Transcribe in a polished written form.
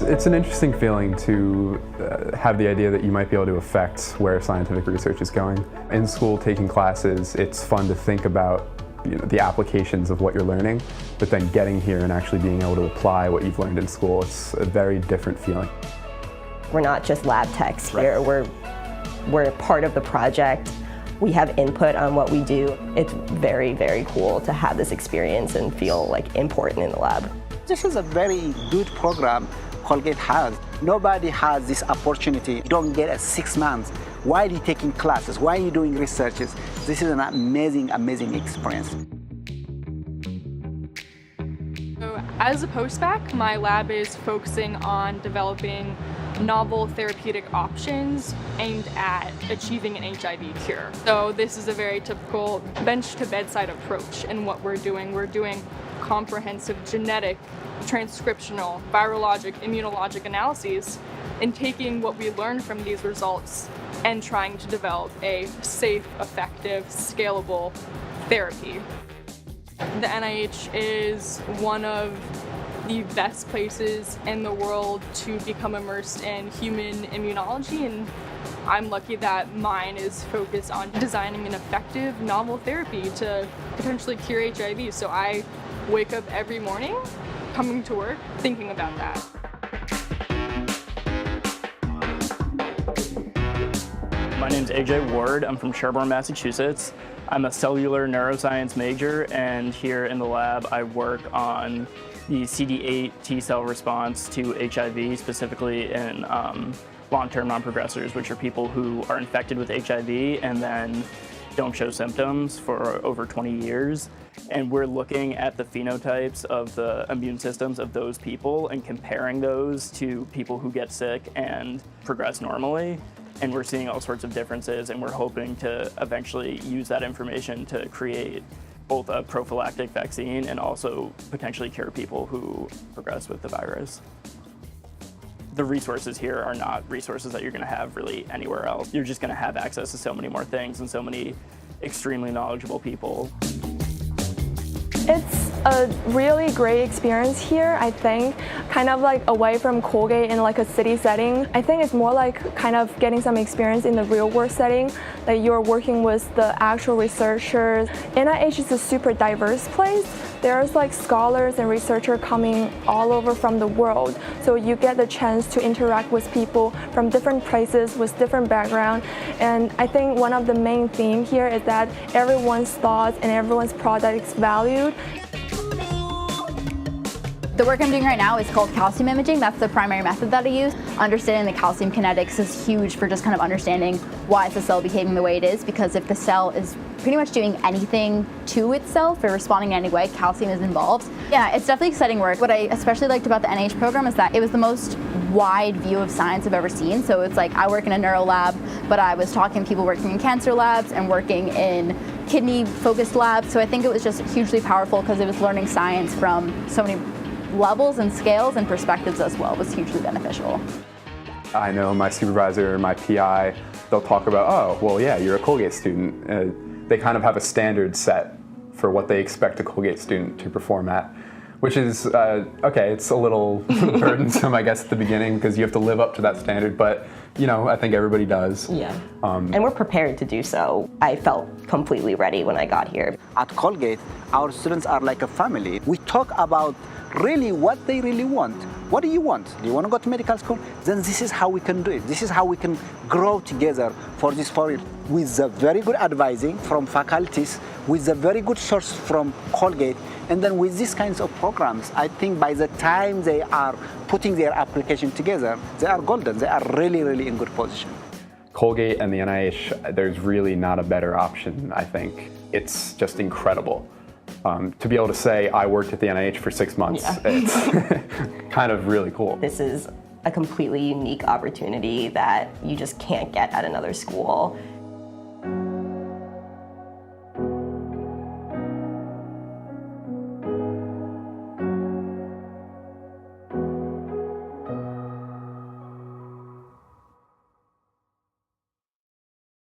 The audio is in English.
It's an interesting feeling to have the idea that you might be able to affect where scientific research is going. In school, taking classes, it's fun to think about the applications of what you're learning, but then getting here and actually being able to apply what you've learned in school, it's a very different feeling. We're not just lab techs here, right. We're part of the project. We have input on what we do. It's very, very cool to have this experience and feel like important in the lab. This is a very good program Colgate has. Nobody has this opportunity. You don't get it 6 months. Why are you taking classes? Why are you doing researches? This is an amazing, amazing experience. So as a postbac, my lab is focusing on developing novel therapeutic options aimed at achieving an HIV cure. So this is a very typical bench-to-bedside approach in what we're doing. We're doing comprehensive genetic, transcriptional, virologic, immunologic analyses, and taking what we learn from these results and trying to develop a safe, effective, scalable therapy. The NIH is one of the best places in the world to become immersed in human immunology, and I'm lucky that mine is focused on designing an effective novel therapy to potentially cure HIV. So I wake up every morning coming to work thinking about that. My name's AJ Ward. I'm from Sherborne, Massachusetts. I'm a cellular neuroscience major, and here in the lab I work on the CD8 T-cell response to HIV, specifically in long-term non-progressors, which are people who are infected with HIV and then don't show symptoms for over 20 years. And we're looking at the phenotypes of the immune systems of those people and comparing those to people who get sick and progress normally. And we're seeing all sorts of differences, and we're hoping to eventually use that information to create both a prophylactic vaccine and also potentially cure people who progress with the virus. The resources here are not resources that you're going to have really anywhere else. You're just going to have access to so many more things and so many extremely knowledgeable people. It's a really great experience here, I think, kind of like away from Colgate in like a city setting. I think it's more like kind of getting some experience in the real world setting, that you're working with the actual researchers. NIH is a super diverse place. There's like scholars and researchers coming all over from the world. So you get the chance to interact with people from different places with different background. And I think one of the main themes here is that everyone's thoughts and everyone's product is valued. The work I'm doing right now is called calcium imaging. That's the primary method that I use. Understanding the calcium kinetics is huge for just kind of understanding why is the cell behaving the way it is, because if the cell is pretty much doing anything to itself or responding in any way, calcium is involved. Yeah, it's definitely exciting work. What I especially liked about the NIH program is that it was the most wide view of science I've ever seen. So it's like I work in a neuro lab, but I was talking to people working in cancer labs and working in kidney-focused labs. So I think it was just hugely powerful because it was learning science from so many levels and scales and perspectives as well. It was hugely beneficial. I know my supervisor, my PI, they'll talk about, oh, well, yeah, you're a Colgate student. They kind of have a standard set for what they expect a Colgate student to perform at, which is, okay, it's a little burdensome, I guess, at the beginning because you have to live up to that standard, but, you know, I think everybody does. Yeah, and we're prepared to do so. I felt completely ready when I got here. At Colgate, our students are like a family. We talk about really what they really want. What do you want? Do you want to go to medical school? Then this is how we can do it. This is how we can grow together for this forum. With a very good advising from faculties, with a very good source from Colgate, and then with these kinds of programs, I think by the time they are putting their application together, they are golden. They are really, really in good position. Colgate and the NIH, there's really not a better option, I think. It's just incredible. To be able to say I worked at the NIH for 6 months, it's kind of really cool. This is a completely unique opportunity that you just can't get at another school.